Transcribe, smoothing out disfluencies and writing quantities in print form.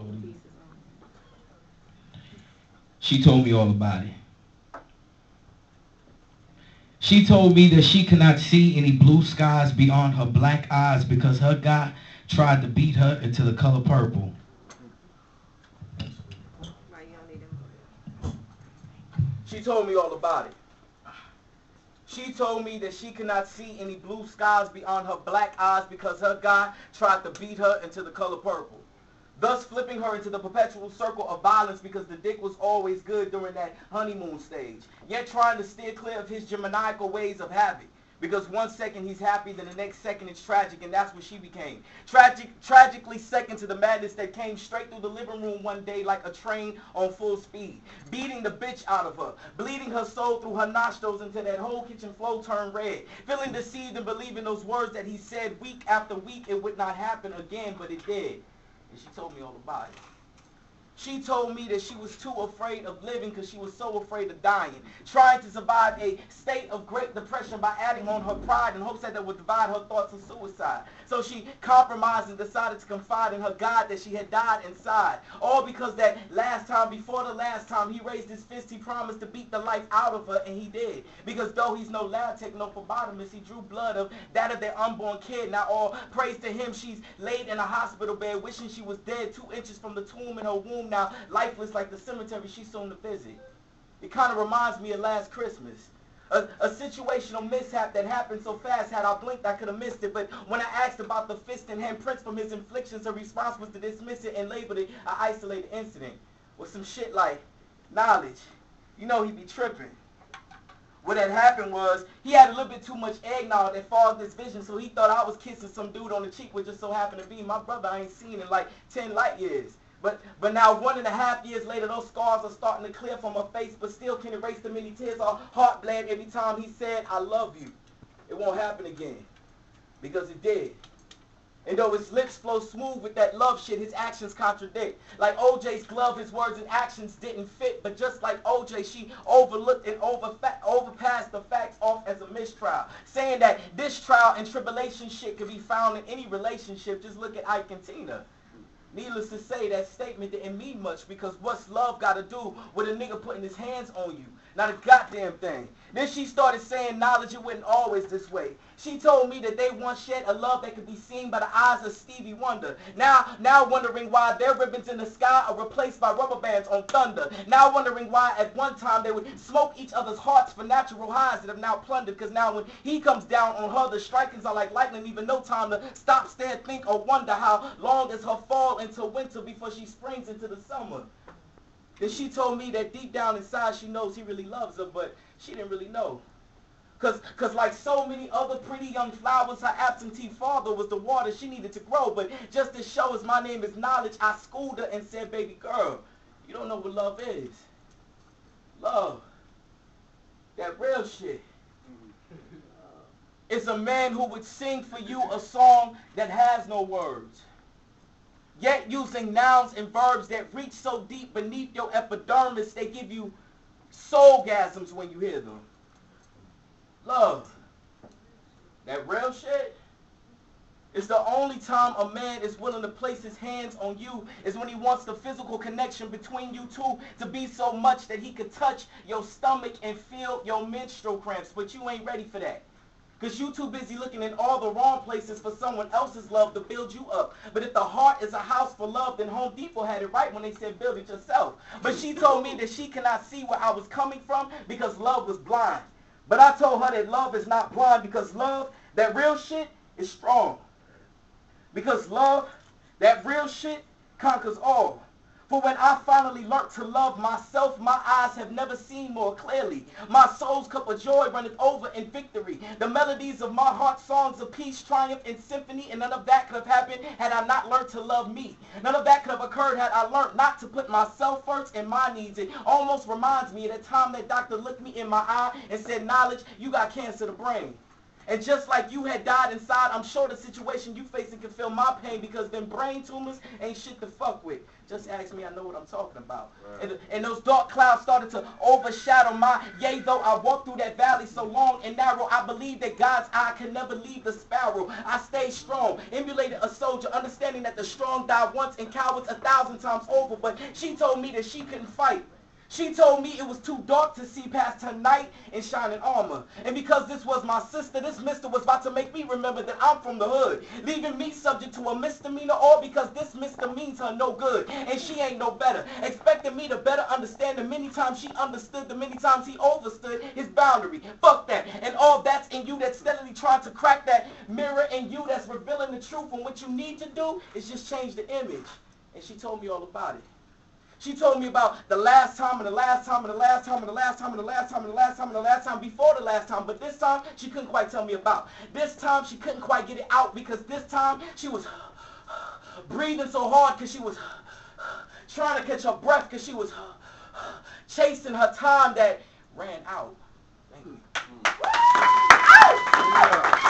Blvd. She told me all about it. She told me that she could not see any blue skies beyond her black eyes because her guy tried to beat her into the color purple. She told me all about it. She told me that she could not see any blue skies beyond her black eyes because her guy tried to beat her into the color purple, thus flipping her into the perpetual circle of violence because the dick was always good during that honeymoon stage, yet trying to steer clear of his Geminiacal ways of havoc. Because one second he's happy, then the next second it's tragic, and that's what she became. Tragically second to the madness that came straight through the living room one day like a train on full speed, beating the bitch out of her, bleeding her soul through her nostrils until that whole kitchen floor turned red, feeling deceived and believing those words that he said week after week it would not happen again, but it did. And she told me all about it. She told me that she was too afraid of living because she was so afraid of dying, trying to survive a state of great depression by adding on her pride in hopes that would divide her thoughts of suicide. So she compromised and decided to confide in her God that she had died inside. All because that last time, before the last time, he raised his fist, he promised to beat the life out of her, and he did. Because though he's no lab tech, no phlebotomist, he drew blood of that of their unborn kid. Now all praise to him, she's laid in a hospital bed, wishing she was dead 2 inches from the tomb in her womb, now lifeless like the cemetery she's soon to visit. It kind of reminds me of last Christmas. A situational mishap that happened so fast, had I blinked I could have missed it. But when I asked about the fist and handprints from his inflictions, her response was to dismiss it and label it an isolated incident. With some shit like, knowledge, you know he be tripping. What had happened was, he had a little bit too much eggnog that fogged his vision, so he thought I was kissing some dude on the cheek, which just so happened to be my brother I ain't seen in like 10 light years. But now 1.5 years later, those scars are starting to clear from her face, but still can erase the many tears. Her heart bled every time he said, I love you. It won't happen again, because it did. And though his lips flow smooth with that love shit, his actions contradict. Like OJ's glove, his words and actions didn't fit. But just like OJ, she overlooked and overpassed the facts off as a mistrial, saying that this trial and tribulation shit could be found in any relationship. Just look at Ike and Tina. Needless to say, that statement didn't mean much, because what's love got to do with a nigga putting his hands on you? Not a goddamn thing. Then she started saying knowledge, it wasn't always this way. She told me that they once shared a love that could be seen by the eyes of Stevie Wonder. Now wondering why their ribbons in the sky are replaced by rubber bands on thunder. Now wondering why at one time they would smoke each other's hearts for natural highs that have now plundered. Because now when he comes down on her, the strikings are like lightning, even no time to stop, stare, think, or wonder how long is her fall into winter before she springs into the summer. Then she told me that deep down inside she knows he really loves her, but she didn't really know. Cause like so many other pretty young flowers, her absentee father was the water she needed to grow. But just to show us my name is knowledge, I schooled her and said, baby girl, you don't know what love is. Love, that real shit, is a man who would sing for you a song that has no words, yet using nouns and verbs that reach so deep beneath your epidermis, they give you soulgasms when you hear them. Love, that real shit, is the only time a man is willing to place his hands on you is when he wants the physical connection between you two to be so much that he could touch your stomach and feel your menstrual cramps. But you ain't ready for that, because you too busy looking in all the wrong places for someone else's love to build you up. But if the heart is a house for love, then Home Depot had it right when they said build it yourself. But she told me that she cannot see where I was coming from because love was blind. But I told her that love is not blind, because love, that real shit, is strong. Because love, that real shit, conquers all. For when I finally learned to love myself, my eyes have never seen more clearly. My soul's cup of joy runneth over in victory. The melodies of my heart, songs of peace, triumph, and symphony, and none of that could have happened had I not learned to love me. None of that could have occurred had I learned not to put myself first and my needs. It almost reminds me of the time that doctor looked me in my eye and said, knowledge, you got cancer of the brain. And just like you had died inside, I'm sure the situation you facing can feel my pain, because them brain tumors ain't shit to fuck with. Just ask me, I know what I'm talking about. Right. And those dark clouds started to overshadow my yea, though I walked through that valley so long and narrow, I believe that God's eye can never leave the sparrow. I stayed strong, emulated a soldier, understanding that the strong die once and cowards 1,000 times over. But she told me that she couldn't fight. She told me it was too dark to see past her knight in shining armor. And because this was my sister, this mister was about to make me remember that I'm from the hood, leaving me subject to a misdemeanor, all because this mister means her no good, and she ain't no better. Expecting me to better understand the many times she understood, the many times he overstood his boundary. Fuck that. And all that's in you that's steadily trying to crack that mirror in you that's revealing the truth. And what you need to do is just change the image. And she told me all about it. She told me about the last time and the last time and the last time and the last time and the last time and the last time and the last time before the last time. But this time, she couldn't quite tell me about. This time, she couldn't quite get it out, because this time, she was breathing so hard because she was trying to catch her breath, because she was chasing her time that ran out. Thank you.